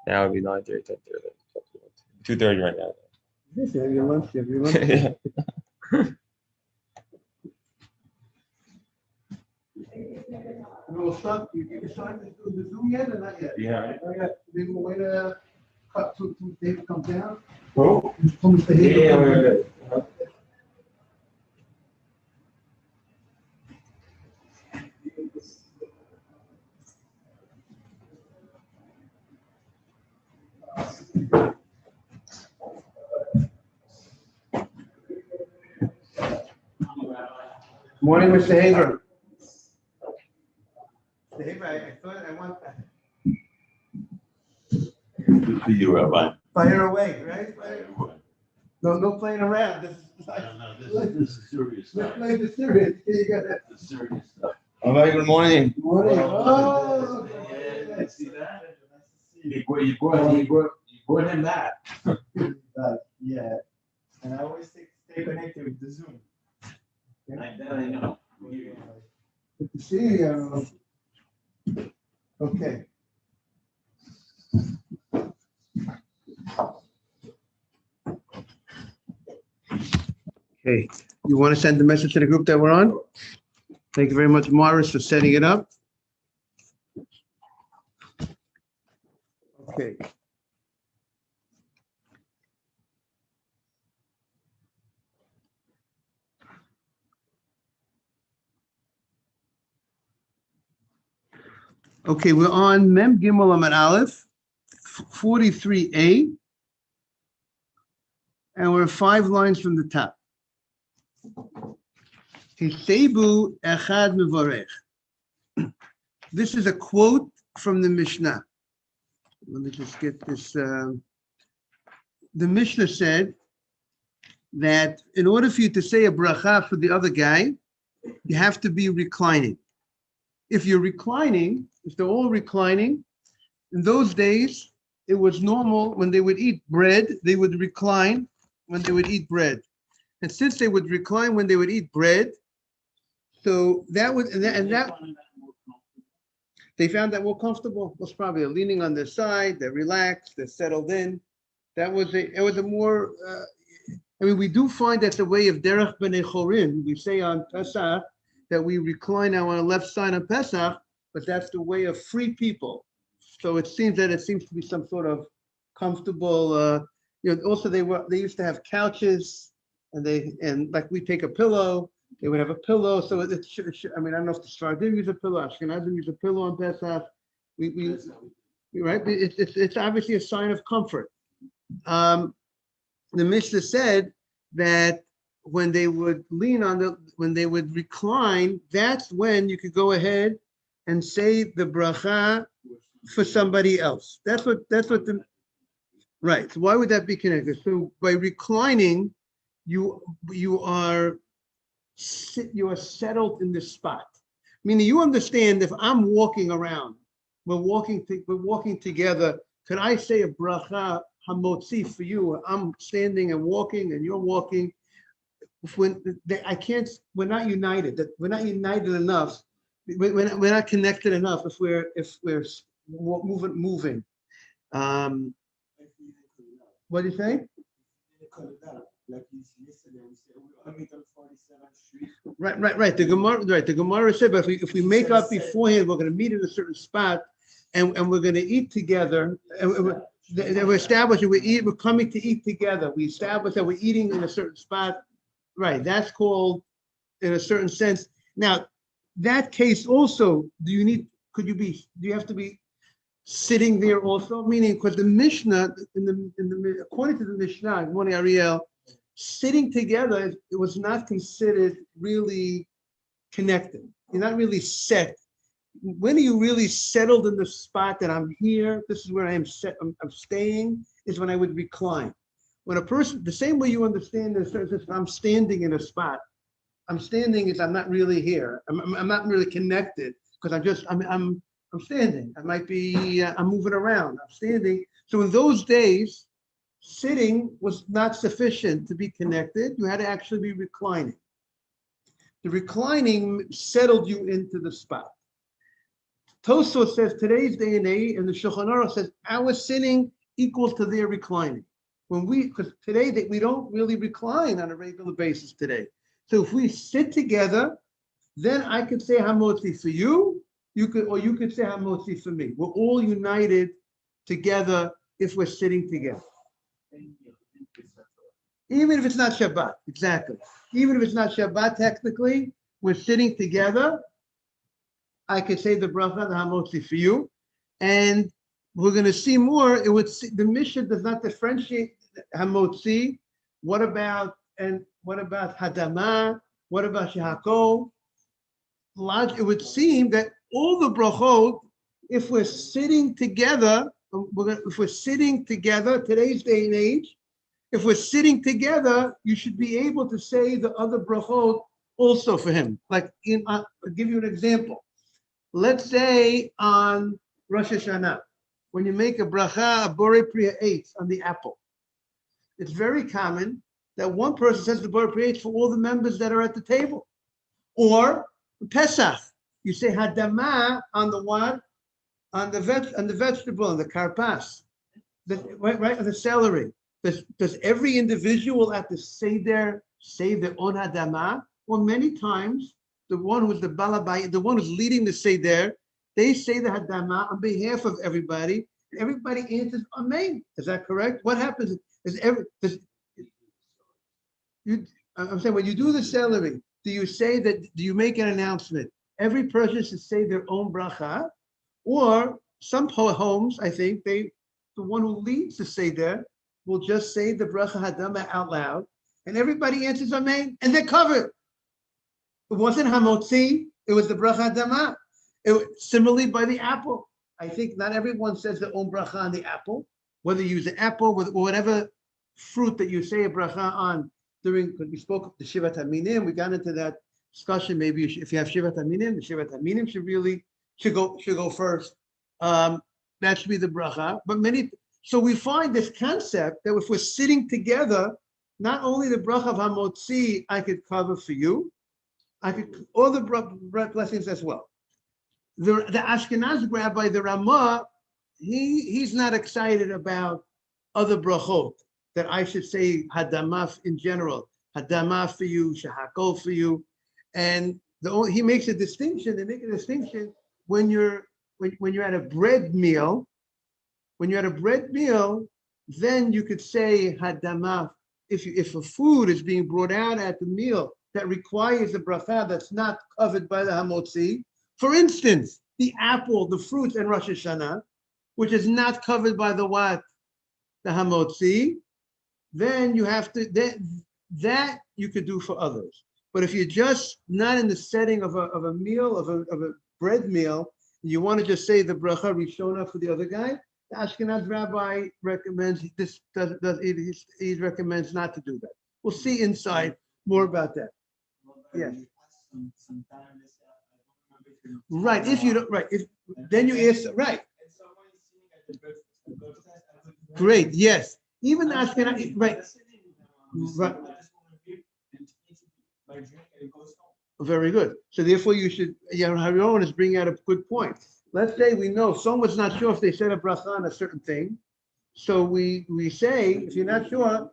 Now it would be 9:30, 10:30, 2:30 right now. This have your lunch. Have your lunch. Yeah. We'll start. You decided to do the Zoom yet or not yet? Yeah. Not yet. Then we'll wait a cut to Dave come down. Oh. Mr. Hager come down. Morning, Mr. Hager. Mr. Hager, I thought I want that. Good for you, Rabbi. Fire away, right? No playing around. This is like, This is serious let's stuff. play the serious. Here you got that. This is serious stuff. All right, good morning. Morning. Oh, yeah, see that? You brought him that. Yeah, and I always stay connected with the Zoom. I know. Good to see you. Okay. Okay, you want to send the message to the group that we're on? Thank you very much, Morris, for setting it up. Okay. Okay, we're on Mem Gimel Amud Aleph, 43a, and we're 5 lines from the top. Hisebu echad mevorech. This is a quote from the Mishnah. Let me just get this. The Mishnah said that in order for you to say a bracha for the other guy, you have to be reclining. If you're reclining, if they're all reclining, in those days, it was normal when they would eat bread, they would recline when they would eat bread. And since they would recline when they would eat bread, so that was, and that they found that more comfortable. Was probably leaning on their side, they're relaxed, they're settled in. It was a more, I mean, we do find that's a way of derech b'nei chorin. We say on Pesach that we recline now on the left side on Pesach, but that's the way of free people. So it seems to be some sort of comfortable, also they used to have couches and like we take a pillow, they would have a pillow. So I don't know if the Sfardim use a pillow, Ashkenazim use a pillow on Pesach. Right? It's obviously a sign of comfort. The Mishnah said that when they would when they would recline, that's when you could go ahead and say the bracha for somebody else. That's what right. So why would that be connected? So by reclining, you are settled in this spot. Meaning you understand if I'm walking around, we're walking together, could I say a bracha hamotzi for you? I'm standing and walking and you're walking. We're not united. We're not united enough. We're not connected enough if we're moving. What do you say? Right. The Gemara said, but if we make up beforehand, we're going to meet in a certain spot, and we're going to eat together. And we're establishing we're coming to eat together. We establish that we're eating in a certain spot. Right, that's called, in a certain sense. Now, that case also, do you have to be sitting there also? Meaning, because the Mishnah, according to the Mishnah, good morning, Ariel, sitting together, it was not considered really connected. You're not really set. When are you really settled in the spot that I'm here? This is where I am set. I'm staying. Is when I would recline. When a person, the same way you understand this, if I'm standing in a spot, I'm standing is I'm not really here. I'm not really connected because I'm standing. I might be, I'm moving around. I'm standing. So in those days, sitting was not sufficient to be connected. You had to actually be reclining. The reclining settled you into the spot. Tosfos says today's day and age, and the Shulchan Aruch says our sitting equals to their reclining. Because today we don't really recline on a regular basis today. So if we sit together, then I could say Hamotzi for you, you could say Hamotzi for me. We're all united together if we're sitting together. Even if it's not Shabbat, exactly. Even if it's not Shabbat, technically, we're sitting together. I could say the bracha, the Hamotzi for you. And we're going to see more. The Mishnah does not differentiate Hamotzi. What about Hadamah? What about Shehako? It would seem that all the brachot, if we're sitting together, today's day and age, if we're sitting together, you should be able to say the other brachot also for him. Like, I'll give you an example. Let's say on Rosh Hashanah, when you make a bracha, a borei priya 8 on the apple, it's very common that one person says the borei priya 8 for all the members that are at the table. Or Pesach, you say hadamah on the what? On the vegetable, on the karpas, right, on the celery. Does every individual at the Seder say their own hadamah? Well, many times the one who's the balabai, the one who's leading the Seder, they say the hadamah on behalf of everybody. And everybody answers amen. Is that correct? What happens I'm saying when you do the celery, do you make an announcement? Every person should say their own bracha, or some homes, I think the one who leads the Seder will just say the bracha hadamah out loud, and everybody answers amen, and they're covered. It wasn't hamotzi, it was the bracha hadamah. Similarly by the apple. I think not everyone says their own bracha on the apple, whether you use an apple or whatever fruit that you say a bracha on because we spoke of the Shivat HaMinim, we got into that discussion. Maybe if you have Shivat HaMinim, the Shivat HaMinim should go first. That should be the bracha. But so we find this concept that if we're sitting together, not only the bracha of Hamotzi I could cover for you, I could all the blessings as well. The Ashkenaz rabbi, the Ramah, he's not excited about other brachot, that I should say hadamah in general, hadamah for you, shahakol for you, and he makes a distinction. They make a distinction when you're at a bread meal. When you're at a bread meal, then you could say hadamah. If a food is being brought out at the meal that requires a bracha that's not covered by the hamotzi, for instance, the apple, the fruits, and Rosh Hashanah, which is not covered by the what? The hamotzi, then you have to, that you could do for others. But if you're just not in the setting of a meal, of a bread meal, you want to just say the bracha rishona for the other guy, the Ashkenaz rabbi recommends he recommends not to do that. We'll see inside more about that. Yes. Right. If you don't, right. Then you answer right. Great. Yes. Even the Ashkenaz, right. Right. Very good. So therefore, you should. Yaron is bringing out a good point. Let's say we know someone's not sure if they said a bracha on a certain thing, so we say if you're not sure,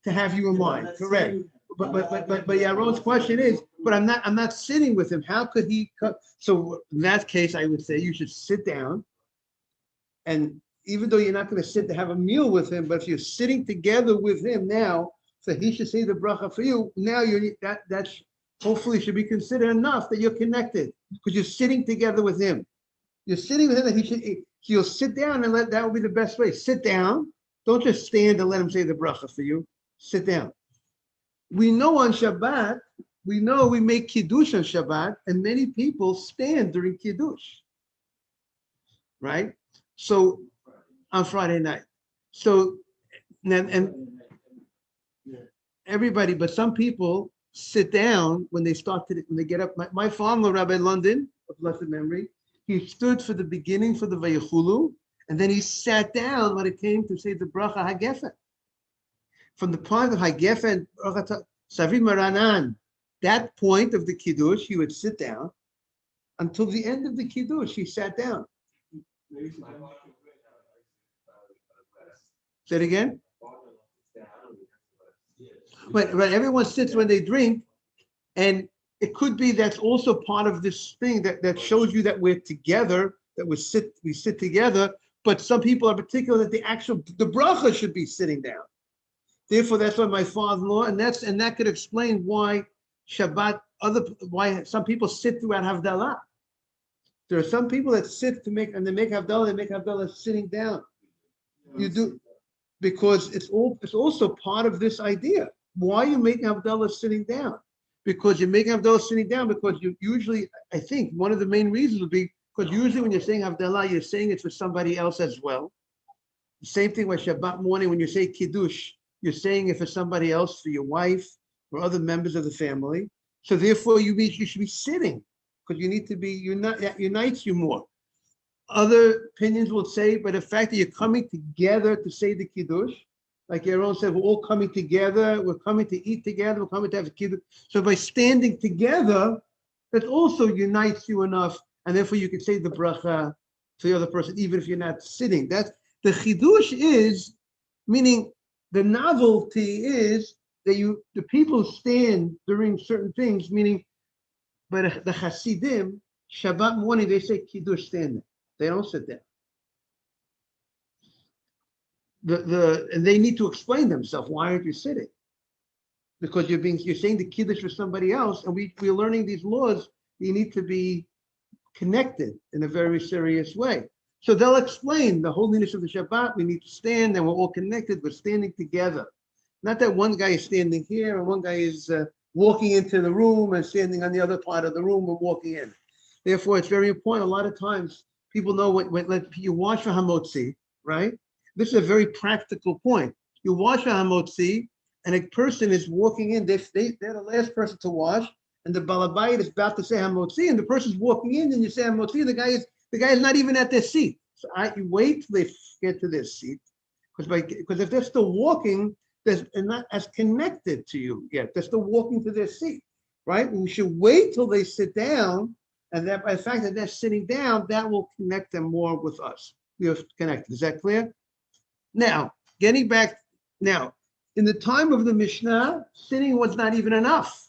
to have you in mind. Correct. But Yaron's question is, but I'm not sitting with him. How could he? So in that case, I would say you should sit down, and even though you're not going to sit to have a meal with him, but if you're sitting together with him now, so he should say the bracha for you. Now that's hopefully should be considered enough that you're connected because you're sitting together with him. You're sitting with him, and he'll sit down, and that would be the best way. Sit down. Don't just stand and let him say the bracha for you. Sit down. We know on Shabbat, we make Kiddush on Shabbat, and many people stand during Kiddush, right? So on Friday night. So, and everybody, but some people sit down when they get up. My father, Rabbi London, of blessed memory, he stood for the beginning for the Vayechulu, and then he sat down when it came to say the bracha Hagefen. From the point of Hagefen, Savi Maranan, that point of the Kiddush, he would sit down until the end of the Kiddush, he sat down. Say it again? Right, everyone sits when they drink, and it could be that's also part of this thing that shows you that we're together, that we sit together, but some people are particular that the bracha should be sitting down. Therefore, that's why my father-in-law, and that could explain why Shabbat, why some people sit throughout Havdalah. There are some people that sit and they make Havdalah sitting down. You do, because it's also part of this idea. Why are you making Havdalah sitting down? Because you're making Havdalah sitting down because you usually, I think, one of the main reasons would be because usually when you're saying Havdalah, you're saying it for somebody else as well. The same thing with Shabbat morning, when you say Kiddush, you're saying it for somebody else, for your wife, or other members of the family. So therefore, you should be sitting because you need to be, that unites you more. Other opinions will say, but the fact that you're coming together to say the Kiddush, like Aaron said, we're all coming together, we're coming to eat together, we're coming to have a Kiddush. So by standing together, that also unites you enough, and therefore you can say the bracha to the other person, even if you're not sitting. That's the Chidush is, meaning the novelty is that the people stand during certain things, meaning, but the Hasidim, Shabbat morning, they say Kiddush standing. They don't sit there. And they need to explain themselves. Why aren't you sitting? Because you're saying the Kiddush for somebody else, and we're learning these laws. You need to be connected in a very serious way. So they'll explain the holiness of the Shabbat. We need to stand, and we're all connected. We're standing together. Not that one guy is standing here and one guy is walking into the room and standing on the other part of the room and walking in. Therefore, it's very important. A lot of times, people know when you wash for hamotzi, right? This is a very practical point. You wash for hamotzi, and a person is walking in. They're the last person to wash, and the balabayit is about to say hamotzi, and the person's walking in, and you say hamotzi. The guy is not even at their seat. So you wait till they get to their seat, because if they're still walking, they're not as connected to you yet. They're still walking to their seat, right? We should wait till they sit down. And that by the fact that they're sitting down, that will connect them more with us. We are connected. Is that clear? Now, getting back, in the time of the Mishnah, sitting was not even enough.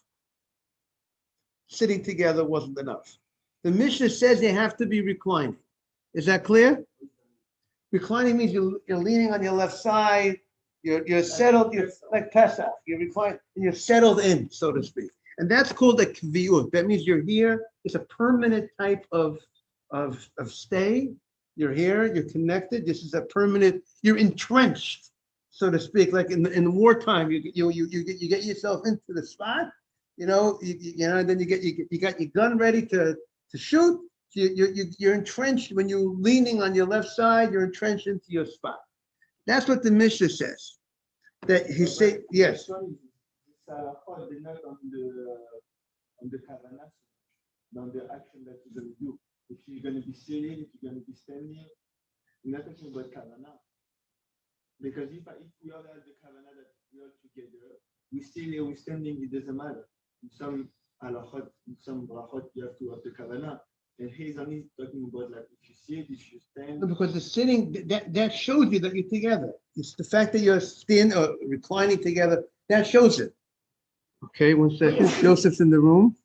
Sitting together wasn't enough. The Mishnah says they have to be reclining. Is that clear? Reclining means you're leaning on your left side, you're settled, you're like Pesach, you're reclining, and you're settled in, so to speak. And that's called a kviut. That means you're here. It's a permanent type of stay. You're here. You're connected. This is a permanent. You're entrenched, so to speak. Like in wartime, you get yourself into the spot. And then you got your gun ready to shoot. You're entrenched when you're leaning on your left side. You're entrenched into your spot. That's what the Mishnah says. That he said yes. Not on the kavanah, on the action that you're going to do. If you're going to be sitting, if you're going to be standing, we're not talking about kavanah. Because if we all have the kavanah that we are together, we still here, we're standing, it doesn't matter. In some halachot, in some brachot, you have to have the kavanah. And he's only talking about like if you sit, if you stand. No, because the sitting that shows you that you're together. It's the fact that you're standing or reclining together that shows it. Okay, 1 second. Joseph's in the room.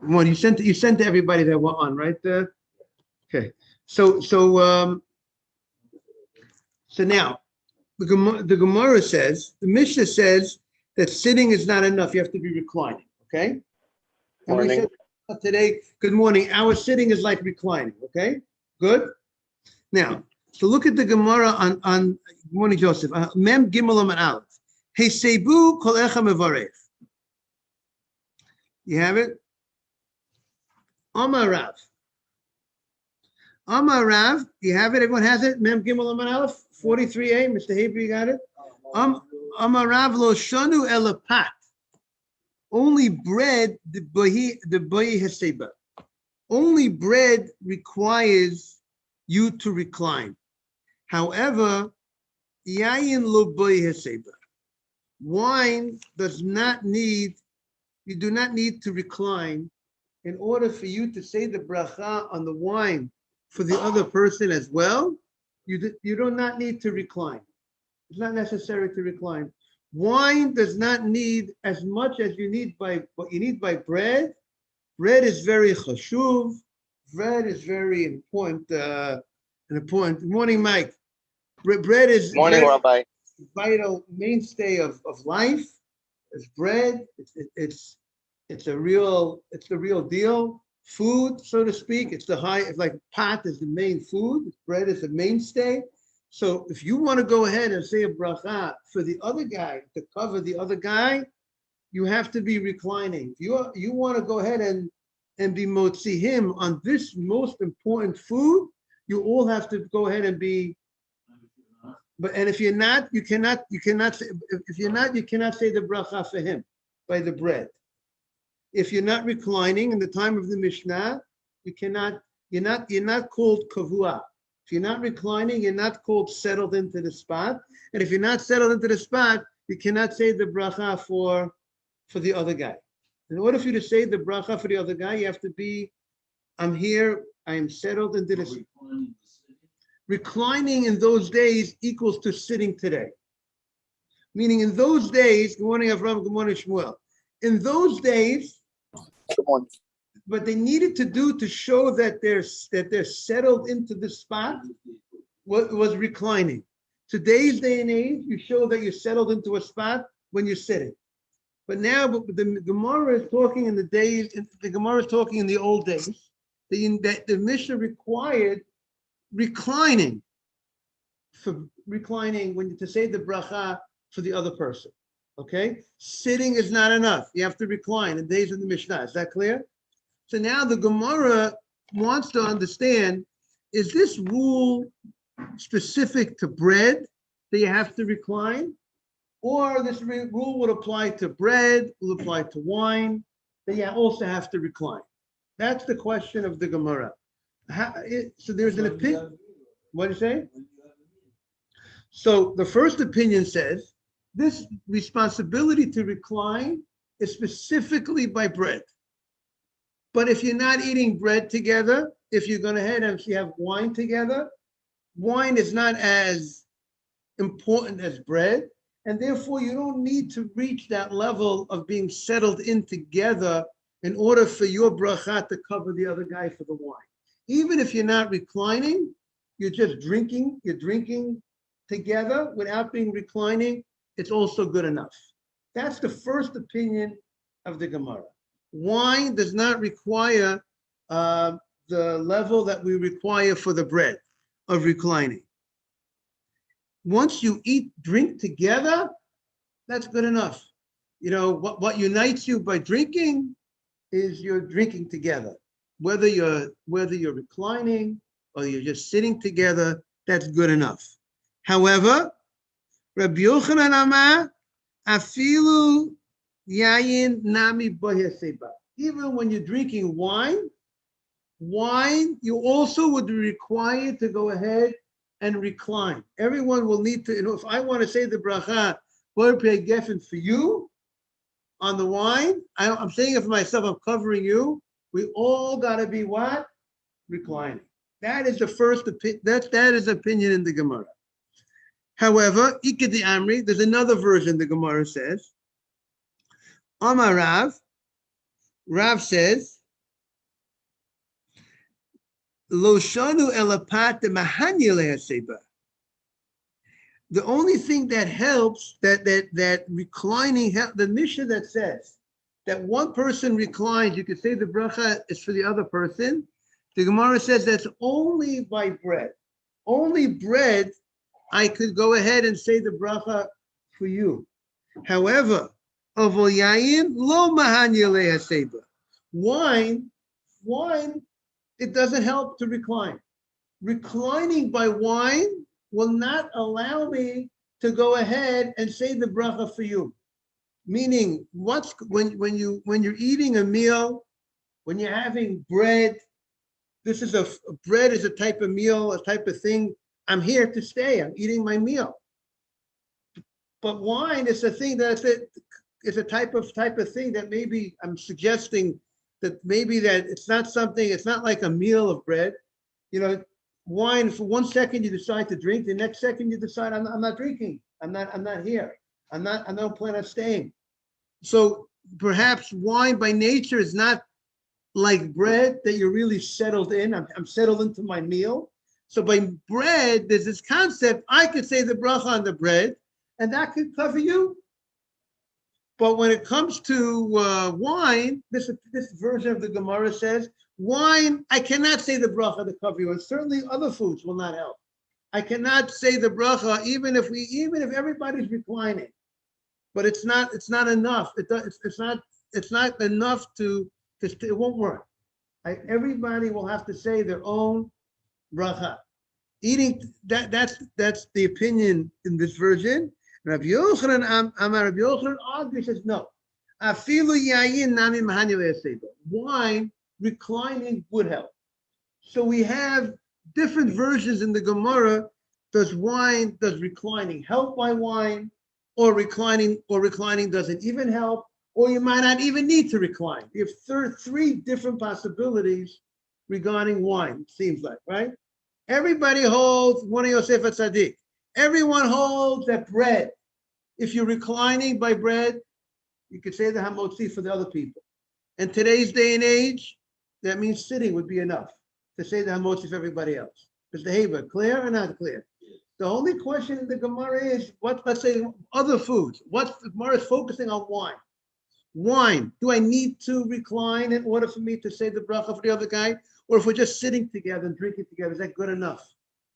One, you sent to everybody that were on, right? Okay. So now the Gemara says, the Mishnah says that sitting is not enough. You have to be reclining. Okay. And we said today, good morning. Our sitting is like reclining. Okay. Good. Now, so look at the Gemara on good morning, Joseph. Mem Gimel and Aleph. Hey Sebu Kol Echa Mevarech. You have it? Amar Rav. Amar Rav. You have it? Everyone has it? Mem Gimel and Aleph 43a. Mr. Hebrew, you got it? Amar Rav Lo Shanu Elapat. Only bread, the bohi haseba. Only bread requires you to recline. However, yayin lo bohi haseba. Wine does not need, you do not need to recline in order for you to say the bracha on the wine for the other person as well. You do not need to recline. It's not necessary to recline. Wine does not need as much as you need by what you need by bread. Bread is very chashuv. Bread is very important. Important. Good morning, Mike. Bread is Morning, very Rabbi. vital mainstay of life. It's bread. It's the real deal. Food, so to speak. It's like pot is the main food. Bread is the mainstay. So if you want to go ahead and say a bracha for the other guy to cover the other guy, you have to be reclining. You want to go ahead and be motzi him on this most important food, you all have to go ahead and be. And if you're not, you cannot say, if you're not, you cannot say the bracha for him by the bread. If you're not reclining in the time of the Mishnah, you're not called kavua. If you're not reclining, you're not called settled into the spot. And if you're not settled into the spot, you cannot say the bracha for the other guy. In order for you to say the bracha for the other guy, you have to be, I'm here, I am settled into this. Reclining in those days equals to sitting today. Meaning in those days, good morning, Avram, good morning, Shmuel. In those days, Good morning. what they needed to do to show that they're settled into the spot was reclining. Today's day and age, you show that you're settled into a spot when you're sitting. But now the Gemara is talking in the days, the Gemara is talking in the old days, that the Mishnah required reclining when to say the bracha for the other person. Okay? Sitting is not enough. You have to recline in the days of the Mishnah. Is that clear? So now the Gemara wants to understand, is this rule specific to bread that you have to recline? Or this rule would apply to bread, will apply to wine, that you also have to recline? That's the question of the Gemara. So there's an opinion. What do you say? So the first opinion says, this responsibility to recline is specifically by bread. But if you're not eating bread together, if you're going to head and you have wine together, wine is not as important as bread, and therefore you don't need to reach that level of being settled in together in order for your bracha to cover the other guy for the wine. Even if you're not reclining, you're just drinking, you're drinking together without being reclining, it's also good enough. That's the first opinion of the Gemara. Wine does not require the level that we require for the bread of reclining. Once you drink together, that's good enough. You know, what unites you by drinking is you're drinking together. Whether you're reclining or you're just sitting together, that's good enough. However, Rabbi Yochanan Amar, afilu yayin nami boheseba. Even when you're drinking wine, you also would be required to go ahead and recline. Everyone will need to, if I want to say the bracha, geffen for you on the wine, I'm saying it for myself, I'm covering you. We all got to be what? Reclining. That is the first opinion. That is opinion in the Gemara. However, Ikedi Amri, there's another version the Gemara says. Amar Rav says, Lo shanu elapat mahanya seba. The only thing that helps, that reclining, the Mishnah that says that one person reclines, you could say the bracha is for the other person. The Gemara says that's only by bread. Only bread, I could go ahead and say the bracha for you. However, avol yayin lo mahanya lehaseba. Wine, it doesn't help to recline. Reclining by wine will not allow me to go ahead and say the bracha for you. Meaning, when you're eating a meal, when you're having bread, bread is a type of meal, a type of thing. I'm here to stay. I'm eating my meal. But wine is a thing it's a type of thing that maybe I'm suggesting that maybe that it's not something, it's not like a meal of bread. You know, wine for 1 second you decide to drink, the next second you decide I'm not drinking. I'm not here. I don't plan on staying. So perhaps wine by nature is not like bread that you're really settled in. I'm settled into my meal. So by bread, there's this concept, I could say the bracha on the bread, and that could cover you. But when it comes to wine, this version of the Gemara says, wine, I cannot say the bracha to cover you, and certainly other foods will not help. I cannot say the bracha even if everybody's reclining, but it's not enough. It's not enough to it won't work. Everybody will have to say their own bracha. Eating that's the opinion in this version. Rabbi Yochanan Rabbi Yochanan argues says no. Afilu yayin nami mahani le'aseba. Wine reclining would help. So we have different versions in the Gemara. Does reclining help by wine, or reclining doesn't even help, or you might not even need to recline. You have three different possibilities regarding wine, it seems like, right? Everybody holds one of Yosef Tzaddik. Everyone holds that bread. If you're reclining by bread, you could say the Hamotzi for the other people. In today's day and age, that means sitting would be enough to say the Hamotzi for everybody else. Is the Heba clear or not clear? The only question in the Gemara is, let's say other foods. What the Gemara is focusing on wine. Wine, do I need to recline in order for me to say the bracha for the other guy? Or if we're just sitting together and drinking together, is that good enough?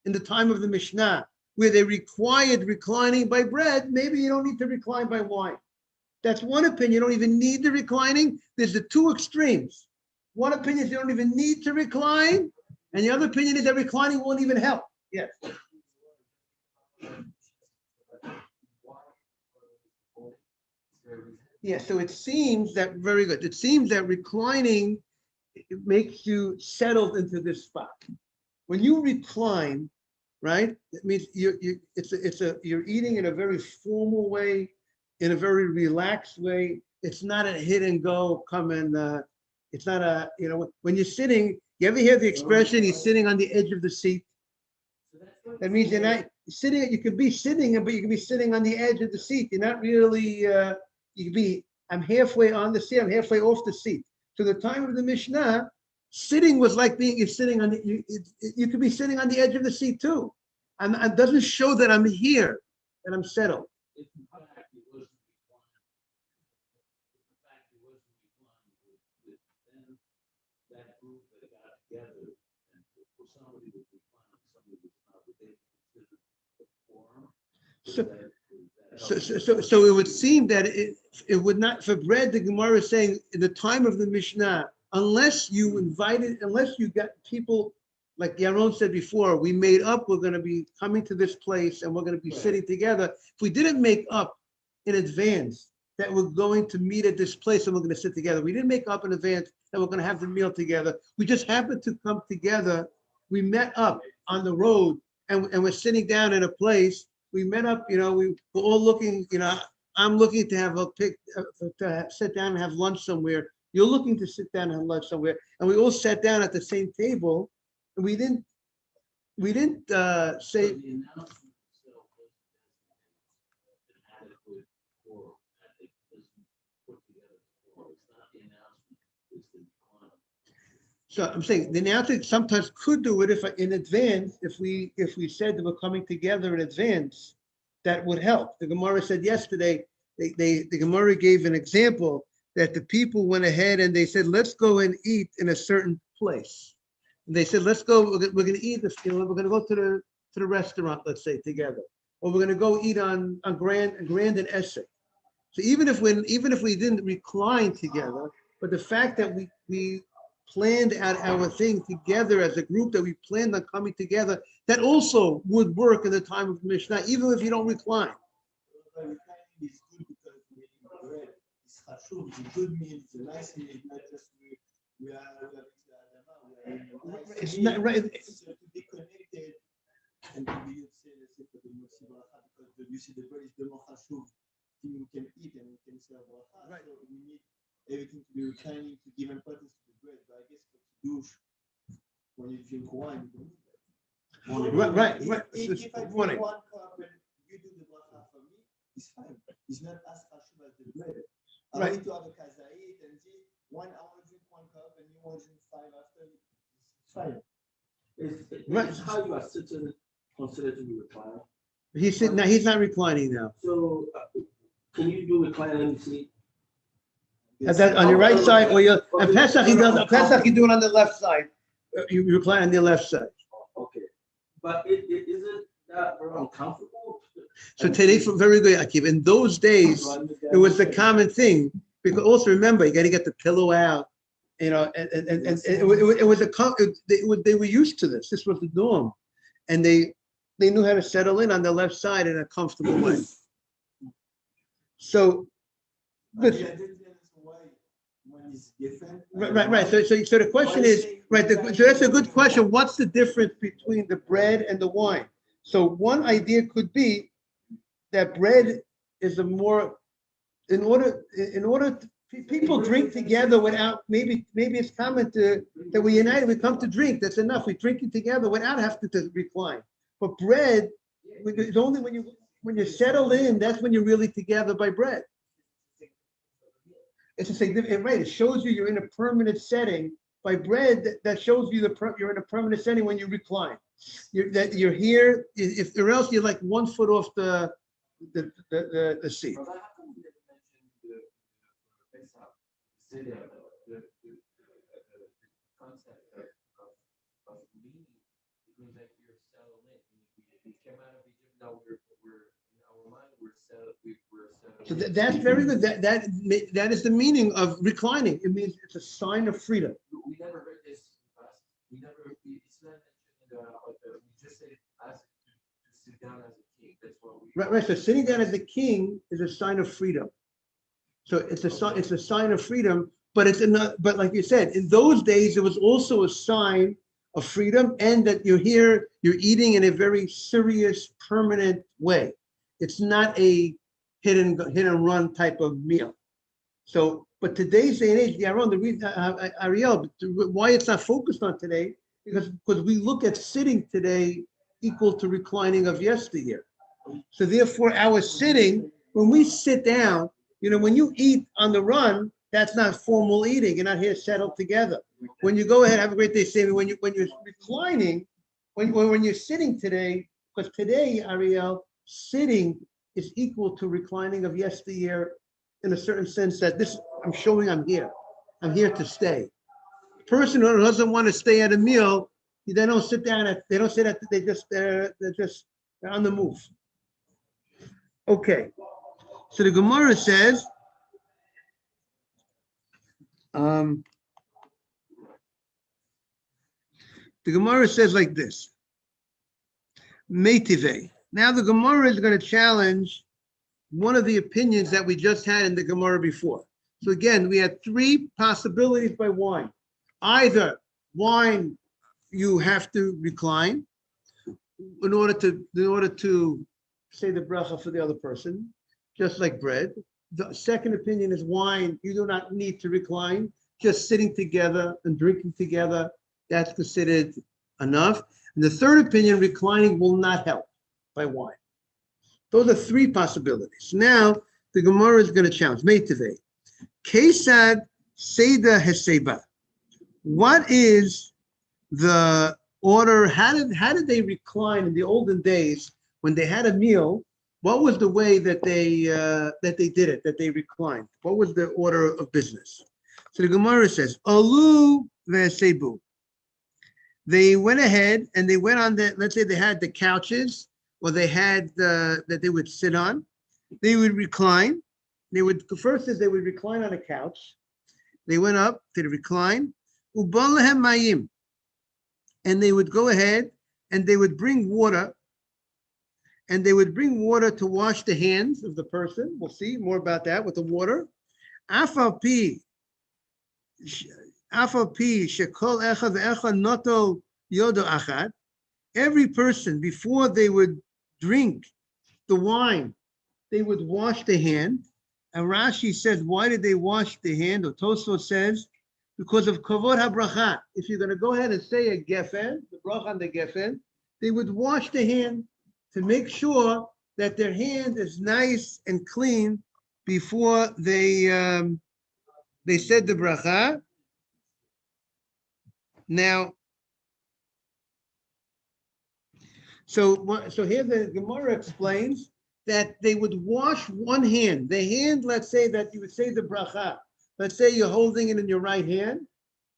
In the time of the Mishnah, where they required reclining by bread, maybe you don't need to recline by wine. That's one opinion. You don't even need the reclining. There's the two extremes. One opinion is you don't even need to recline, and the other opinion is that reclining won't even help. Yes. Yeah, so it seems that, very good. It seems that reclining, it makes you settled into this spot. When you recline, right, it means you're eating in a very formal way, in a very relaxed way. It's not a hit and go, it's not a, when you're sitting, you ever hear the expression, he's sitting on the edge of the seat? That means you're not sitting, you could be sitting, but you can be sitting on the edge of the seat. You're not really, you could be, I'm halfway on the seat, I'm halfway off the seat. To the time of the Mishnah, sitting was like you're sitting on you could be sitting on the edge of the seat too. And it doesn't show that I'm here, that I'm settled. So it would seem that it would not, for bread, the Gemara is saying in the time of the Mishnah, unless you got people, like Yaron said before, we made up, we're going to be coming to this place and we're going to be sitting together. If we didn't make up in advance that we're going to meet at this place and we're going to sit together, we didn't make up in advance that we're going to have the meal together. We just happened to come together. We met up on the road and we're sitting down in a place. We met up, we were all looking, I'm looking to sit down and have lunch somewhere. You're looking to sit down and have lunch somewhere. And we all sat down at the same table. And we didn't say. So I'm saying the announcement sometimes could do it if in advance, if we said that we're coming together in advance, that would help. The Gemara said yesterday, the Gemara gave an example that the people went ahead and they said, let's go and eat in a certain place. And they said, let's go, we're going to eat, we're going to go to the restaurant, let's say, together. Or we're going to go eat on Grand and Essex. So even if we didn't recline together, but the fact that we planned out our thing together as a group, that we planned on coming together, that also would work in the time of Mishnah, even if you don't recline. It's good because it's chashuv, it's a good meal, it's a nice meal, it's not just we are it's not right. So to be connected and to be say for the Motzi bracha because you see the bread is the more chashuv thing we can eat and we can say bracha. Right. So we need everything to be reclining to give importance to the bread. But I guess what you do when you drink wine, you don't need that. Right. If I drink one cup and you do the bracha for me, it's fine. It's not as chashuv as the bread. I Right. need to have a kazait and see one. I want to drink one cup and you want to drink five after. It's fine. It's how you are sitting considered to be reclining. He's sitting now. He's not reclining now. So can you do recline and sleep? At that, on your right side, or your and Pesach he does. Pesach you do it on the left side. You recline on the left side. Okay, but isn't that very uncomfortable? So today, very good, Akiva. In those days, it was the common thing. Because also remember, you got to get the pillow out. You know, and it was they were used to this. This was the norm, and they knew how to settle in on the left side in a comfortable way. So, But good. I didn't understand why one is different. Right. So the question is, right, so that's a good question. What's the difference between the bread and the wine? So one idea could be that bread is a more, in order people drink together without, maybe it's common that we unite, we come to drink, that's enough. We drink it together without having to recline. But bread, it's only when you settle in, that's when you're really together by bread. It's a significant, right? It shows you you're in a permanent setting. By bread, that shows you you're in a permanent setting when you recline. You're here. If or else you're like 1 foot off the seat. But how come we didn't mention the Pesach, the concept of meaning? It means that you're settled in. We came out of Egypt. Now we're in our mind. We're settled. So that's very good. That is the meaning of reclining. It means it's a sign of freedom. We never heard this class. It's not mentioned in the, we just said ask to sit down as a king. That's what we. Right. So sitting down as a king is a sign of freedom. So it's a sign of freedom, but but like you said, in those days it was also a sign of freedom and that you're here, you're eating in a very serious, permanent way. It's not a hit and run type of meal. So, but today's day and age, the reason, Ariel, why it's not focused on today, because we look at sitting today equal to reclining of yesteryear. So therefore, our sitting, when we sit down, when you eat on the run, that's not formal eating. You're not here settled together. When you go ahead, have a great day, Sammy. When you're reclining, when you're sitting today, because today, Ariel, sitting is equal to reclining of yesteryear in a certain sense that I'm showing I'm here to stay. The person who doesn't want to stay at a meal, they don't sit down they're on the move. Okay, so the Gemara says, like this, Meitive. Now the Gemara is going to challenge one of the opinions that we just had in the Gemara before. So again, we had 3 possibilities by wine. Either wine, you have to recline in order to say the bracha for the other person, just like bread. The second opinion is wine, you do not need to recline, just sitting together and drinking together, that's considered enough. And the third opinion, reclining will not help by wine. Those are 3 possibilities. Now, the Gemara is going to challenge. Meitive. Kesad Seda Heseba. What is the order? How did they recline in the olden days when they had a meal? What was the way that they did it, that they reclined? What was the order of business? So the Gemara says, Alu ve'sebu. They went ahead and they went on let's say they had the couches, or they had that they would sit on. They would recline. They would recline on a couch. They went up to the recline. Ubalahem mayim. And they would go ahead and they would bring water. And they would bring water to wash the hands of the person. We'll see more about that with the water. Afal pi shekol echad ve'echad noto yodo achad. Every person, before they would drink the wine, they would wash the hand. And Rashi says, why did they wash the hand? Or Tosfos says, because of kavod habracha. If you're going to go ahead and say a gefen, the bracha on the gefen, they would wash the hand to make sure that their hand is nice and clean before they said the bracha. Now, so here the Gemara explains that they would wash one hand. The hand, let's say that you would say the bracha. Let's say you're holding it in your right hand.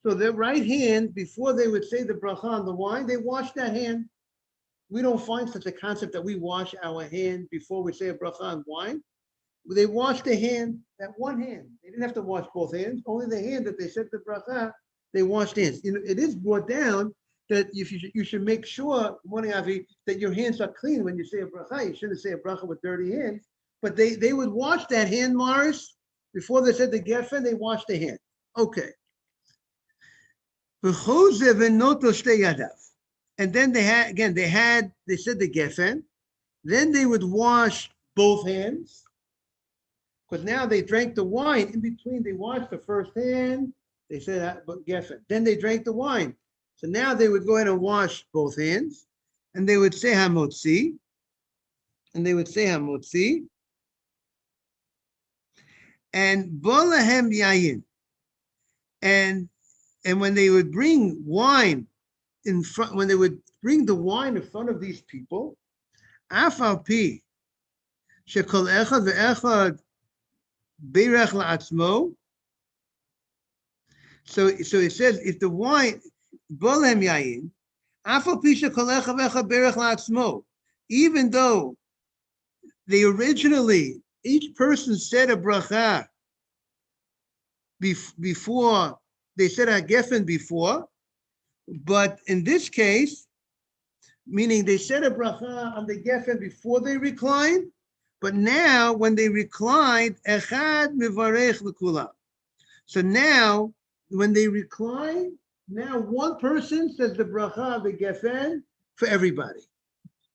So the right hand, before they would say the bracha on the wine, they wash that hand. We don't find such a concept that we wash our hand before we say a bracha on wine. They washed the hand, that one hand. They didn't have to wash both hands. Only the hand that they said the bracha, they washed hands. You know, it is brought down that you should make sure, morning Avi, that your hands are clean when you say a bracha. You shouldn't say a bracha with dirty hands. But they would wash that hand, Morris, before they said the gefen. They washed the hand. Okay. And then they said the gefen. Then they would wash both hands. Because now they drank the wine. In between, they washed the first hand. They said gefen. Then they drank the wine. So now they would go ahead and wash both hands. And they would say hamotzi. And bolahem yayin. And when they would bring wine in front, when they would bring the wine in front of these people, afal pi shekol echad ve'echad berach la'atzmo. So it says if the wine bolem yayin, afal pi shekol echad ve'echad berach la'atzmo, even though they originally each person said a bracha before they said a gefen before. But in this case, meaning they said a bracha on the gefen before they reclined, but now when they reclined, echad mivarech l'kulam. So now, when they recline, now one person says the bracha on the gefen for everybody.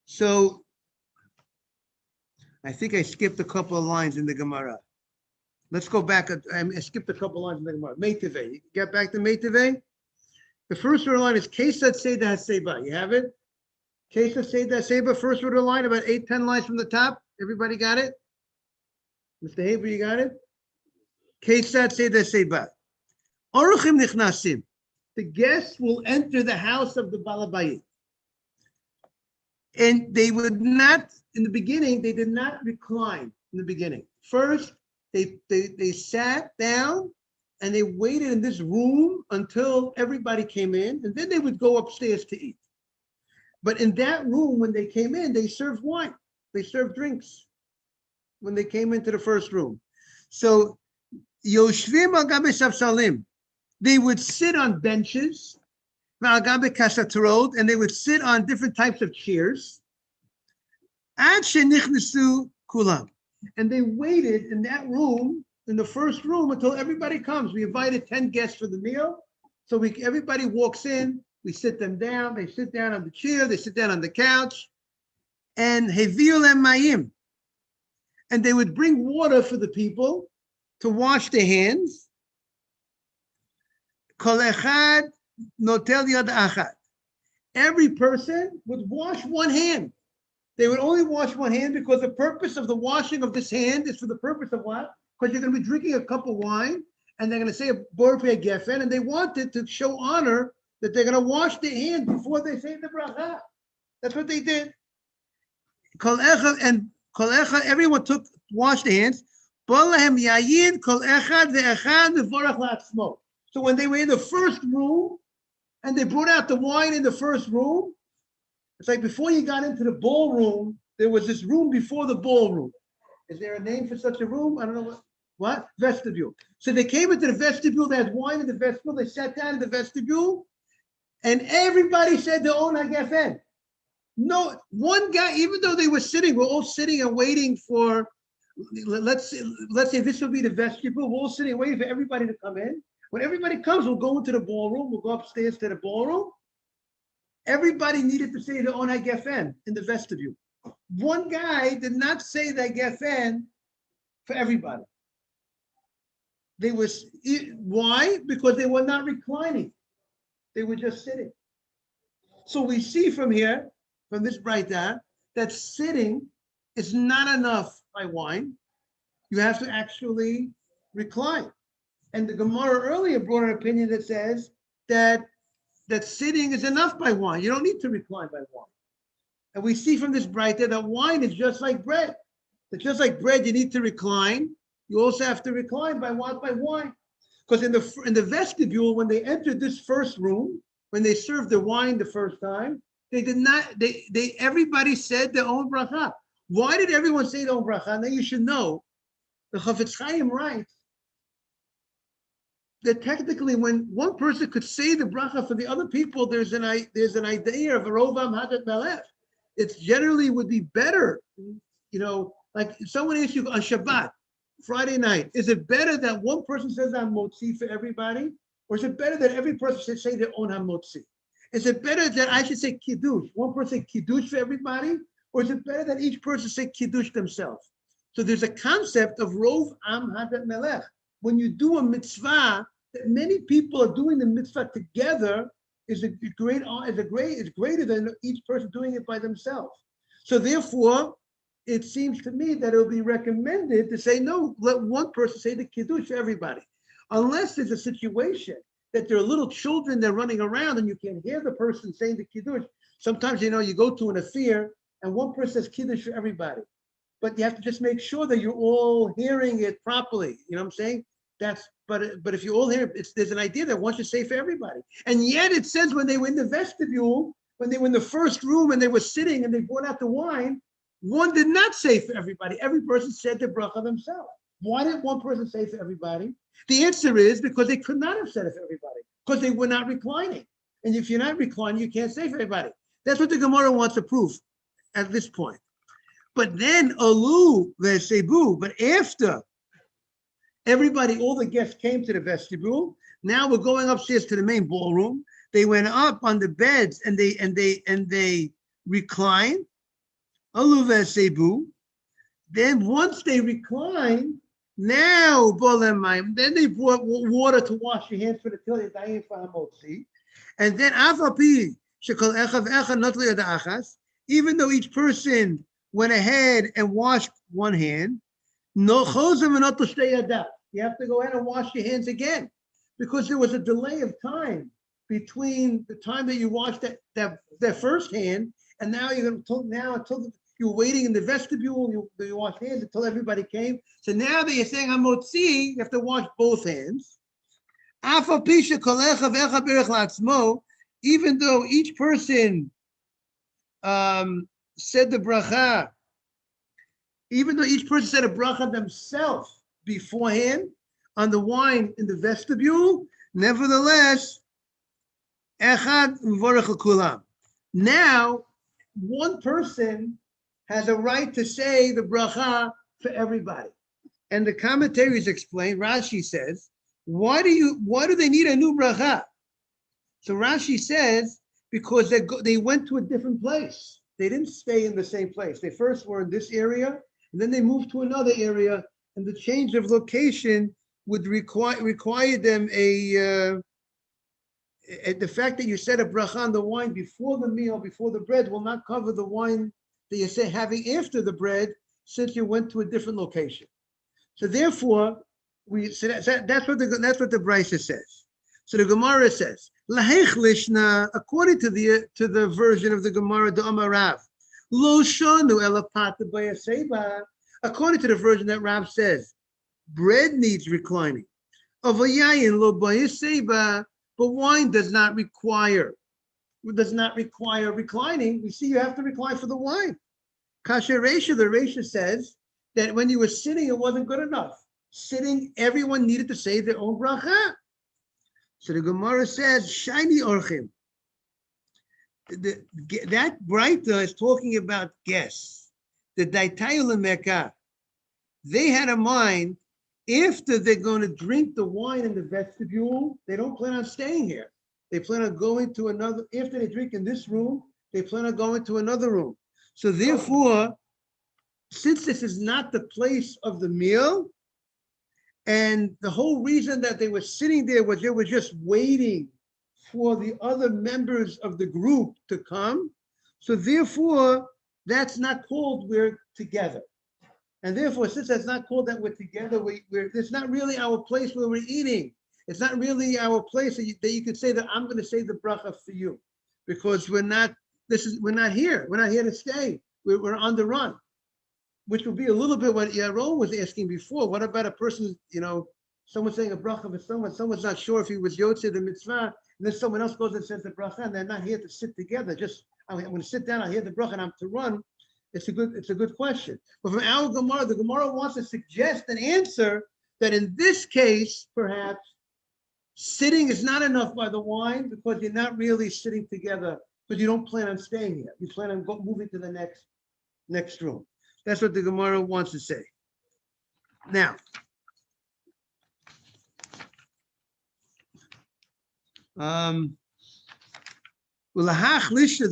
So I think I skipped a couple of lines in the Gemara. Let's go back. I skipped a couple of lines in the Gemara. Meitivei. Get back to Meitivei. The first word of the line is Kesat Seda Haseba. You have it? Kesat Seda Haseba, first word of the line, about 8-10 lines from the top. Everybody got it? Mr. Haber, you got it? Kesat Seda Haseba. Oruchim Nichnasim. The guests will enter the house of the Balabayit. And they would not, in the beginning, they did not recline in the beginning. First, they sat down and they waited in this room until everybody came in, and then they would go upstairs to eat. But in that room, when they came in, they served wine. They served drinks when they came into the first room. So, Yoshvim al gabe safsalim, they would sit on benches, al gabe kasatarot, and they would sit on different types of chairs. Ad shenichnesu kulam, and they waited in that room, in the first room, until everybody comes. We invited 10 guests for the meal. So everybody walks in, we sit them down, they sit down on the chair, they sit down on the couch, and heviu lem mayim. And they would bring water for the people to wash their hands. Kol echad notel yad achad. Every person would wash one hand. They would only wash one hand because the purpose of the washing of this hand is for the purpose of what? Because you're going to be drinking a cup of wine, and they're going to say a borpei gefen, and they wanted to show honor that they're going to wash their hand before they say the bracha. That's what they did. Kol echad, everyone washed their hands. Bolahem yayin kol echad ve'echad mevorach la'atzmo. So when they were in the first room, and they brought out the wine in the first room, it's like before you got into the ballroom, there was this room before the ballroom. Is there a name for such a room? I don't know what vestibule. So they came into the vestibule, they had wine in the vestibule, they sat down in the vestibule, and everybody said their own gefen. No, one guy, even though they were sitting, we're all sitting and waiting for, let's say this will be the vestibule, we're all sitting and waiting for everybody to come in. When everybody comes, we'll go into the ballroom, we'll go upstairs to the ballroom. Everybody needed to say their own gefen in the vestibule. One guy did not say that gefen for everybody. Why? Because they were not reclining. They were just sitting. So we see from here, from this Braita, that sitting is not enough by wine. You have to actually recline. And the Gemara earlier brought an opinion that says that sitting is enough by wine. You don't need to recline by wine. And we see from this Braita that wine is just like bread. It's just like bread, you need to recline. You also have to recline by what? By wine. Because in the vestibule, when they entered this first room, when they served the wine the first time, they did not, everybody said their own bracha. Why did everyone say their own bracha? Now you should know, the Chafetz Chaim writes that technically when one person could say the bracha for the other people, there's an idea of a rovam hadat melech. It generally would be better, like someone asked you on Shabbat, Friday night, is it better that one person says Hamotzi for everybody? Or is it better that every person should say their own Hamotzi? Is it better that I should say Kiddush? One person say Kiddush for everybody? Or is it better that each person say Kiddush themselves? So there's a concept of Rov Am Hadat Melech. When you do a mitzvah, that many people are doing the mitzvah together is greater than each person doing it by themselves. So therefore, it seems to me that it will be recommended to say, no, let one person say the Kiddush for everybody. Unless there's a situation that there are little children that are running around and you can hear the person saying the Kiddush. Sometimes, you go to an affair and one person says Kiddush for everybody. But you have to just make sure that you're all hearing it properly. You know what I'm saying? But if you all hear it, there's an idea that one should say for everybody. And yet it says when they were in the vestibule, when they were in the first room and they were sitting and they brought out the wine, one did not say for everybody. Every person said the bracha themselves. Why didn't one person say for everybody? The answer is because they could not have said it for everybody, because they were not reclining. And if you're not reclining, you can't say for everybody. That's what the Gemara wants to prove at this point. But then Alu Vesebu, but after everybody, all the guests came to the vestibule, now we're going upstairs to the main ballroom. They went up on the beds and they reclined. Alu Vesebu. Then once they reclined, now then they brought water to wash your hands for the Tilat Yadayim for Hamotzi. And then Afapi Shekol Echav Echad Notli Yad Achas, even though each person went ahead and washed one hand, no chozem and not shtei yadav. You have to go ahead and wash your hands again, because there was a delay of time between the time that you washed that first hand, and now until you were waiting in the vestibule, you washed hands until everybody came. So now that you're saying Hamotzi, you have to wash both hands. Even though each person said the bracha, even though each person said a bracha themselves beforehand on the wine in the vestibule, nevertheless, echad m'vorech kulam. Now, one person has a right to say the bracha for everybody. And the commentaries explain, Rashi says, why do they need a new bracha? So Rashi says, because they went to a different place. They didn't stay in the same place. They first were in this area, and then they moved to another area, and the change of location would require them the fact that you said a bracha on the wine before the meal, before the bread, will not cover the wine that you say having after the bread, since you went to a different location. So therefore, that's what the Brisa says. So the Gemara says, Lahech lishna, according to the version of the Gemara, the Amarav, lo shanu elapata bayaseba. According to the version that Rav says, bread needs reclining. Avayayin lo bayaseba, but wine does not require reclining. We see you have to recline for the wine. Kasher Reisha, the Reisha says that when you were sitting, it wasn't good enough. Sitting, everyone needed to say their own bracha. So the Gemara says, Shiny Orchim. That Braita is talking about guests. The Daitayul Mekah. They had a mind, after they're going to drink the wine in the vestibule, they don't plan on staying here. They plan on going to another, after they drink in this room, they plan on going to another room. So therefore, since this is not the place of the meal, and the whole reason that they were sitting there was they were just waiting for the other members of the group to come. So therefore, that's not called we're together. And therefore, since that's not called that we're together, it's not really our place where we're eating. It's not really our place that you could say that I'm going to say the bracha for you, because we're not here. We're not here to stay. We're on the run, which would be a little bit what Yaron was asking before. What about a person, someone saying a bracha for someone's not sure if he was Yotze the mitzvah, and then someone else goes and says the bracha, and they're not here to sit together. Just, I'm going to sit down, I hear the bracha, and I'm to run. It's a good question. But from our Gemara, the Gemara wants to suggest an answer that in this case, perhaps, sitting is not enough by the wine, because you're not really sitting together, but you don't plan on staying here. You plan on moving to the next room. That's what the Gemara wants to say. Now, the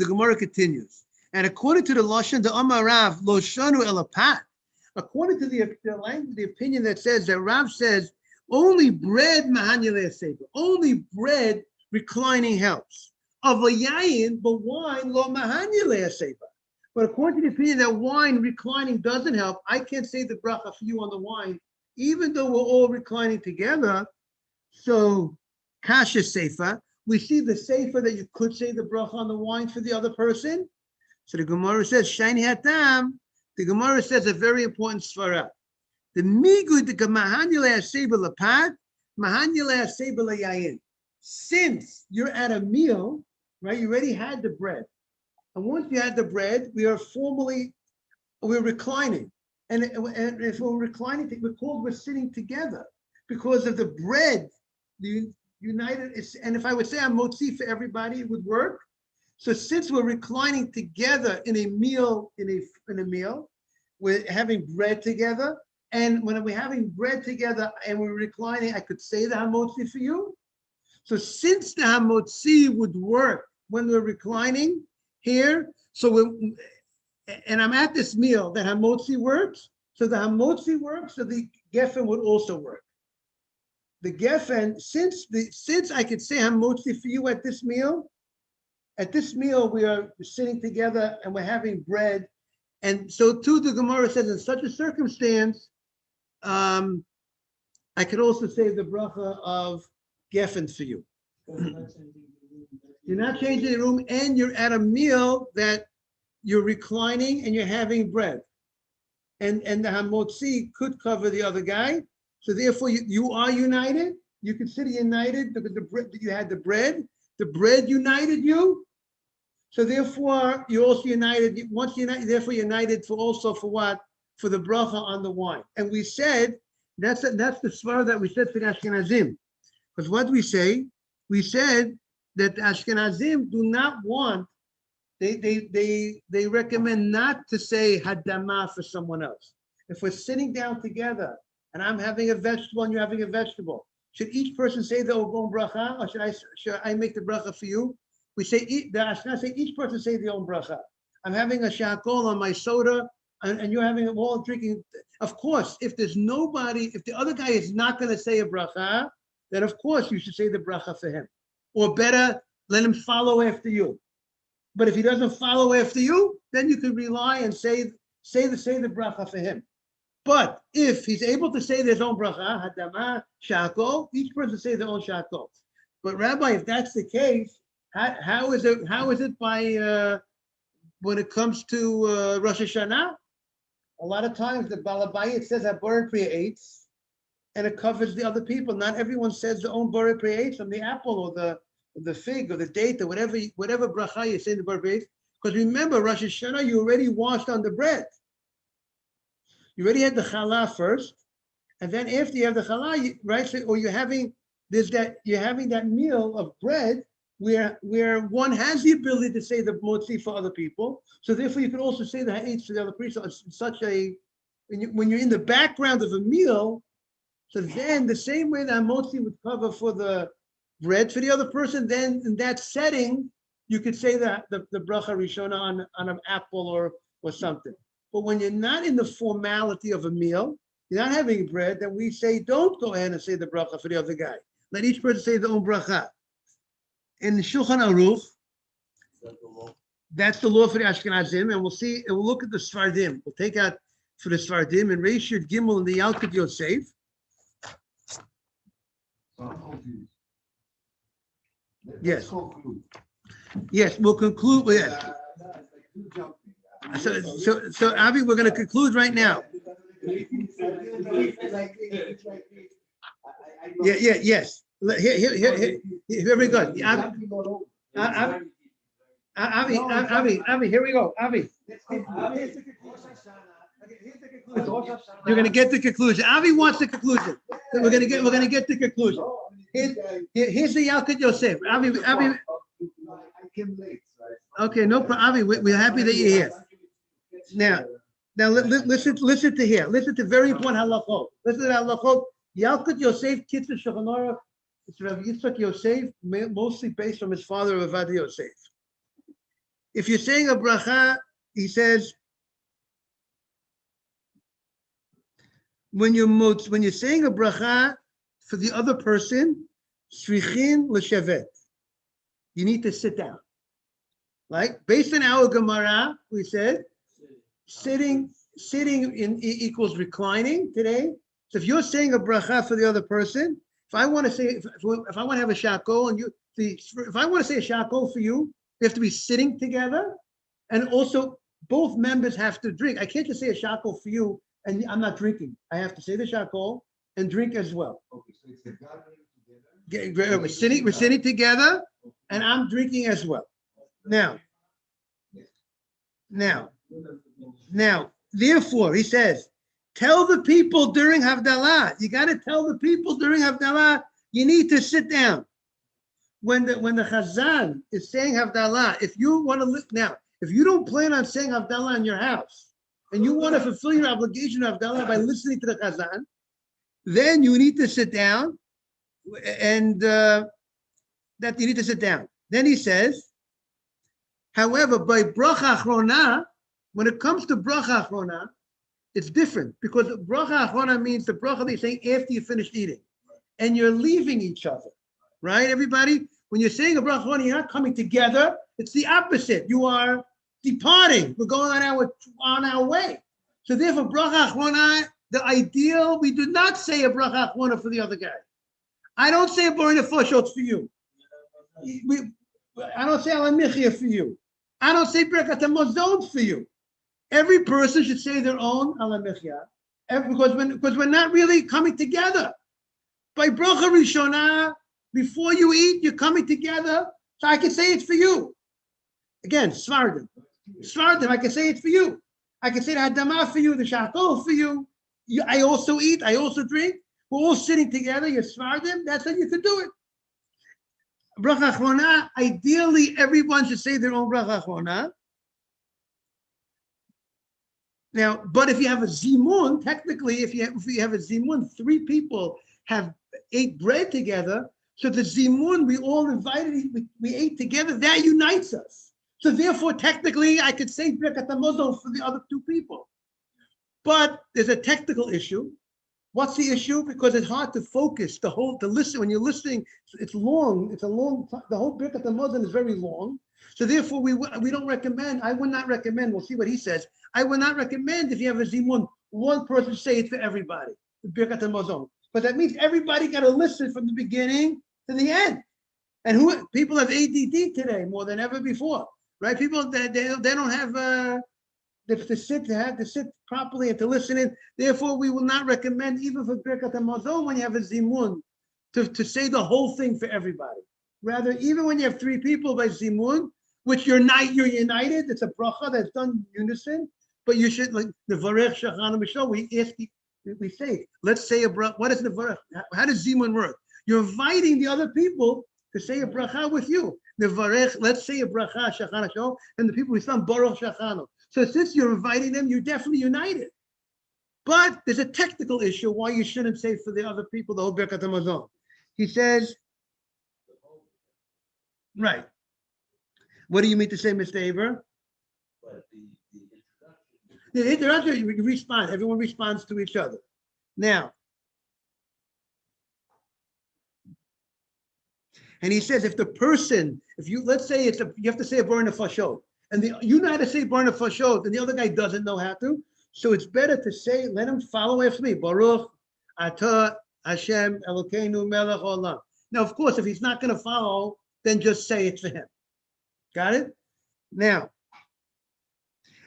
Gemara continues. And according to the Lashon, the Amar Rav, Lo Shanu Elapat, according to the opinion that says that Rav says, only bread mahanyale sefer, only bread reclining helps. Of a yayin, but wine lo mahanyale sefer. But according to the opinion that wine reclining doesn't help, I can't say the bracha for you on the wine, even though we're all reclining together. So, kasha sefer, we see the sefer that you could say the bracha on the wine for the other person. So the Gemara says, Shiny Hatam, the Gemara says a very important svara. The migud the mahanyale sefer lapat, mahanyale sefer layayin. Since you're at a meal, right, you already had the bread. And once you had the bread, we're reclining. And if we're reclining, we're sitting together because of the bread, the united. And if I would say I'm motzi for everybody, it would work. So since we're reclining together in a meal, we're having bread together. And when we're having bread together and we're reclining, I could say the hamotzi for you. So since the hamotzi would work when we're reclining here, and I'm at this meal, the hamotzi works. So the hamotzi works, so the geffen would also work. The geffen, since I could say hamotzi for you at this meal we are sitting together and we're having bread. And so too, the Gemara says in such a circumstance, I could also say the bracha of geffen for you. You're not changing the room, and you're at a meal that you're reclining and you're having bread. And the hamotzi could cover the other guy. So therefore you are united. You consider united because you had the bread. The bread united you. So therefore you're also united. Once united, therefore united for what? For the bracha on the wine. And we said that's the svara that we said for the Ashkenazim. Because what we said that the Ashkenazim do not want, they recommend not to say hadama for someone else. If we're sitting down together and I'm having a vegetable and you're having a vegetable, should each person say the own bracha, or should I make the bracha for you? We say the Ashkenazim say each person say the own bracha. I'm having a shakol on my soda, and you're having them all drinking. Of course, if the other guy is not going to say a bracha, then of course you should say the bracha for him. Or better, let him follow after you. But if he doesn't follow after you, then you can rely and say the bracha for him. But if he's able to say his own bracha, hadama, shakol, each person say their own shakol. But Rabbi, if that's the case, how is it by when it comes to Rosh Hashanah? A lot of times the Balabayit says that Borei Pri Eitz, and it covers the other people. Not everyone says their own Borei Pri Eitz from the apple or the fig or the date or whatever bracha you say in the Borei Pri Eitz. Because remember, Rosh Hashanah, you already washed on the bread. You already had the challah first, and then after you have the challah, right? So, or you're having that meal of bread where one has the ability to say the motzi for other people. So therefore, you can also say the ha'etz for the other priest. So it's such when you're in the background of a meal. So then the same way that motzi would cover for the bread for the other person, then in that setting, you could say that the bracha rishona on an apple or or something. But when you're not in the formality of a meal, you're not having bread, then we say, don't go ahead and say the bracha for the other guy. Let each person say their own bracha. In the Shulchan Aruch, that's the law for the Ashkenazim, and we'll see, and we'll look at the Sfardim. We'll take out for the Sfardim and Reish Yud Gimel and the Yalkut Yosef. Yes. Yes, we'll conclude with that. So Avi, we're going to conclude right now. Yes. Here we go. Avi, here we go. Avi. You're going to get the conclusion. Avi wants the conclusion. We're going to get the conclusion. Here's the Yalkut Yosef. Avi. I came late. Okay, no problem. Avi, we're happy that you're here. Now listen to here. Listen to very important halachot. Listen to halachot. Yalkut Yosef, Kitzur Shulchan Aruch. It's Rav Yitzchak Yosef, mostly based from his father, Rav Adi Yosef. If you're saying a bracha, he says, when you're saying a bracha for the other person, srichin l'shevet, you need to sit down. Like based on our Gemara, we said sitting equals reclining today. So if you're saying a bracha for the other person, if I want to say, if I want to have a shako and if I want to say a shako for you, we have to be sitting together, and also both members have to drink. I can't just say a shako for you and I'm not drinking. I have to say the shako and drink as well. Okay, so it's a gathering together. We're sitting together, and I'm drinking as well. Now, therefore, he says, tell the people during Havdalah. You got to tell the people during Havdalah, you need to sit down. When the Chazan is saying Havdalah, if you want to now, if you don't plan on saying Havdalah in your house, and you want to fulfill your obligation of Havdalah by listening to the Chazan, then you need to sit down, and that you need to sit down. Then he says, however, by bracha achrona, when it comes to bracha achrona, it's different, because bracha achrona means the bracha they're saying after you finished eating, and you're leaving each other, right? Everybody, when you're saying a bracha achrona, you're not coming together. It's the opposite. You are departing. We're going on our way. So therefore, bracha achrona, the ideal, we do not say a bracha achrona for the other guy. I don't say a boring nefoshot for you. I don't say ala michya for you. I don't say Birkat HaMazon for you. Every person should say their own ala michya, because we're not really coming together. By bracha rishona, before you eat, you're coming together. So I can say it's for you. Again, Svardim, I can say it's for you. I can say the hadamah for you, the shakol for you. I also eat, I also drink. We're all sitting together, you're Svardim, that's how you can do it. Bracha achrona, ideally everyone should say their own bracha achrona. Now, but if you have a zimun, technically, if you have a zimun, 3 people ate bread together, so the zimun, we all invited, we ate together, that unites us. So therefore, technically, I could say Birkat HaMazon for the other 2 people. But there's a technical issue. What's the issue? Because it's hard to focus, to listen. When you're listening, it's long. It's a long time. The whole Birkat HaMazon is very long. So therefore, we don't recommend. I would not recommend. We'll see what he says. I would not recommend if you have a zimun, one person say it for everybody, the Birkat HaMazon. But that means everybody got to listen from the beginning to the end. And people have ADD today more than ever before, right? People they don't have to sit properly and to listen in. Therefore, we will not recommend, even for Birkat HaMazon, when you have a zimun, to say the whole thing for everybody. Rather, even when you have 3 people by zimun, which you're united, it's a bracha that's done in unison, but you should, like the Varech Shachana Mishal, we say, let's say a bracha. What is the Varech? How does zimun work? You're inviting the other people to say a bracha with you. The Varech, let's say a bracha Shachana Mishal, and the people we say Baruch Shachana. So since you're inviting them, you're definitely united. But there's a technical issue why you shouldn't say for the other people the whole Birkat HaMazon. He says, right. What do you mean to say, Mr. Aver? But the introduction They're out there, you respond. Everyone responds to each other. Now, and he says, if the person, let's say you have to say a bar nefashot, and you know how to say bar nefashot, and the other guy doesn't know how to, so it's better to say, let him follow after me. Baruch atah Hashem Elokeinu melech olam. Now, of course, if he's not going to follow, then just say it for him. Got it? Now,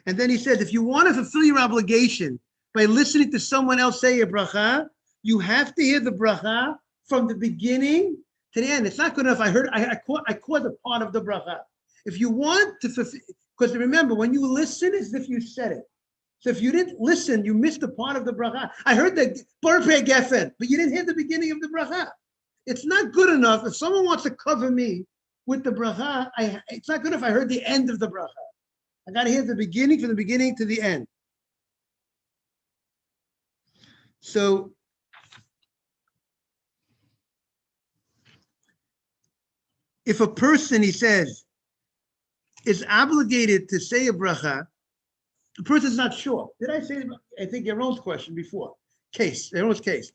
and then he says, if you want to fulfill your obligation by listening to someone else say a bracha, you have to hear the bracha from the beginning to the end. It's not good enough. I caught a part of the bracha. If you want to fulfill, because remember, when you listen, it's as if you said it. So if you didn't listen, you missed a part of the bracha. I heard the Baruch Geffen, but you didn't hear the beginning of the bracha. It's not good enough. If someone wants to cover me with the bracha, it's not good if I heard the end of the bracha. I got to hear the beginning, from the beginning to the end. So if a person, he says, is obligated to say a bracha, the person's not sure. Did I say, I think Yaron's question before, Yaron's case.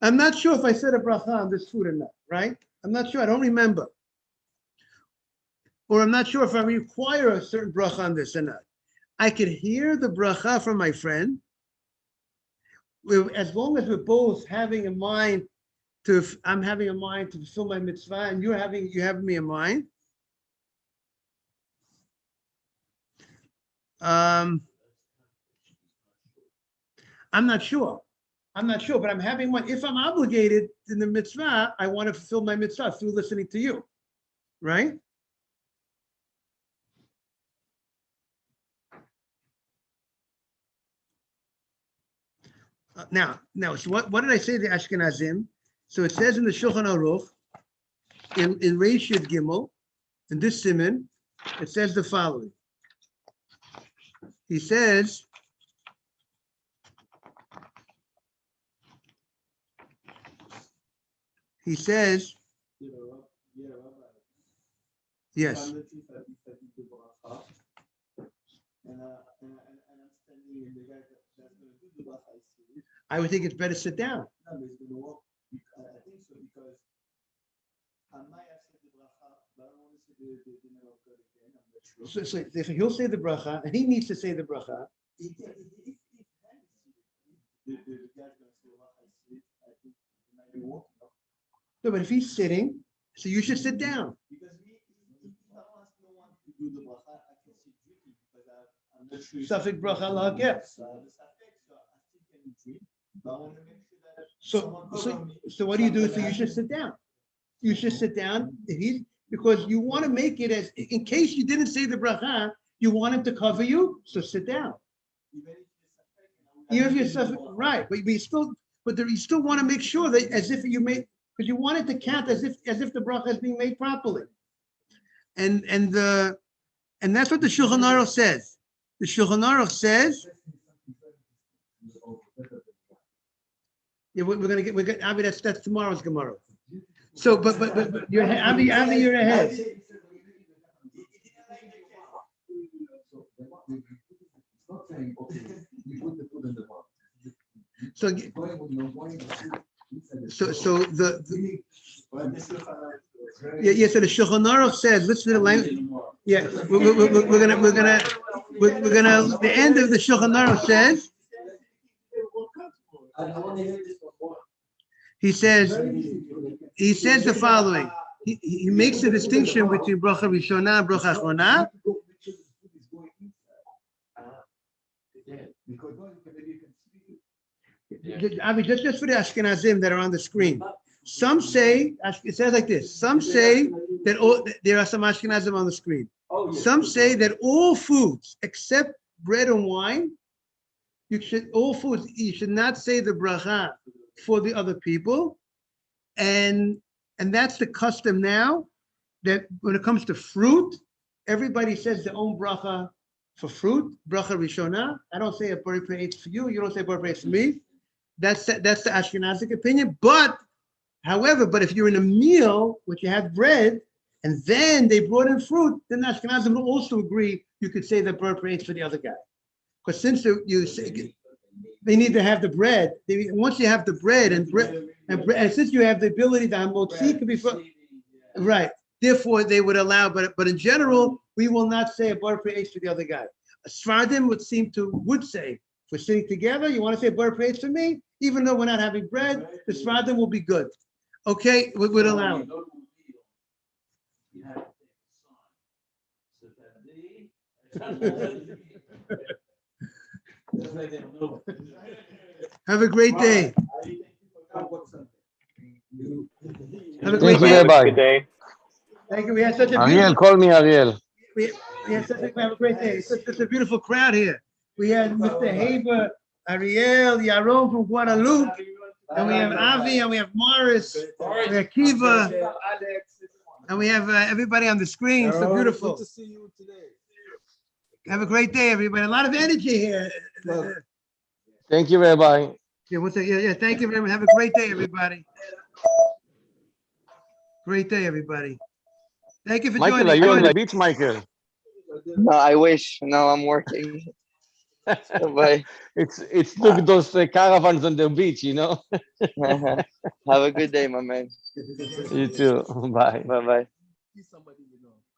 I'm not sure if I said a bracha on this food or not, right? I'm not sure, I don't remember. Or I'm not sure if I require a certain bracha on this or not. I could hear the bracha from my friend, as long as we're both having a mind I'm having a mind to fulfill my mitzvah, and you have me in mind. I'm not sure, but I'm having one. If I'm obligated in the mitzvah, I want to fulfill my mitzvah through listening to you, right? Now, so what did I say to the Ashkenazim? So it says in the Shulchan Aruch, in Reish Yud Gimel, in this siman, it says the following. He says, yes. I would think it's better to sit down. I think so, because I might have said the bracha, but I don't want to say the name of God again. I'm not sure. So if he'll say the bracha, and he needs to say the bracha. If the guy's going to say bracha, I think it might be walking up. No, but if he's sitting, so you should sit down. Because if I ask no one to do the bracha, I can sit drinking because I'm not sure. Safek bracha lahakeh. So I still can drink, but I want to make sure that So what do you do? So you should sit down. You should sit down. Because you want to make it as, in case you didn't say the bracha, you want him to cover you, so sit down. Even if you're suffering, right? But you still want to make sure that as if you made, because you want it to count as if the bracha is being made properly. And that's what the Shulchan Aruch says. The Shulchan Aruch says. Yeah, we're gonna Avi, that's tomorrow's Gemara. So, but you're Avi, you're ahead. So the yeah. So the Shulchan Aruch says, listen to the language. Yeah, we're gonna. The end of the Shulchan Aruch says. He says the following. He makes a distinction between bracha rishona and bracha achrona. Avi, just for the Ashkenazim that are on the screen. Some say, it says like this. Some say that there are some Ashkenazim on the screen. Some say that all foods except bread and wine, you should not say the bracha for the other people, and that's the custom now. That when it comes to fruit, everybody says their own bracha for fruit, bracha rishona. I don't say a bari praise for you. You don't say a bari praise for me. That's the Ashkenazic opinion. But if you're in a meal which you have bread and then they brought in fruit, then the Ashkenazim will also agree you could say the bari praise for the other guy. Because since they need to have the bread, once you have the bread and since you have the ability to hamotzi could be right. Therefore, they would allow, but in general, we will not say a bar praise for the other guy. Sfardim would say, for sitting together, you want to say a bar praise for me, even though we're not having bread, the Sfardim will be good. Okay, we would allow it. Have a great day. Have a great Thank you, day. Rabbi. Thank you. We had such a Ariel, beautiful. call me Ariel. We had have a great day. It's such a beautiful crowd here. We had Mr. Haber, Ariel, Yaron from Guadalupe, and we have Avi, and we have Morris, we have Kiva, and we have everybody on the screen. So beautiful. Good to see you today. Have a great day, everybody. A lot of energy here. Thank you, Rabbi. Yeah. Thank you very much. Have a great day, everybody. Great day, everybody. Thank you for Michael, joining. are you on the beach, Michael? No, I wish. No, I'm working. Bye. It's took those caravans on the beach, you know? Have a good day, my man. You too. Bye. Bye bye.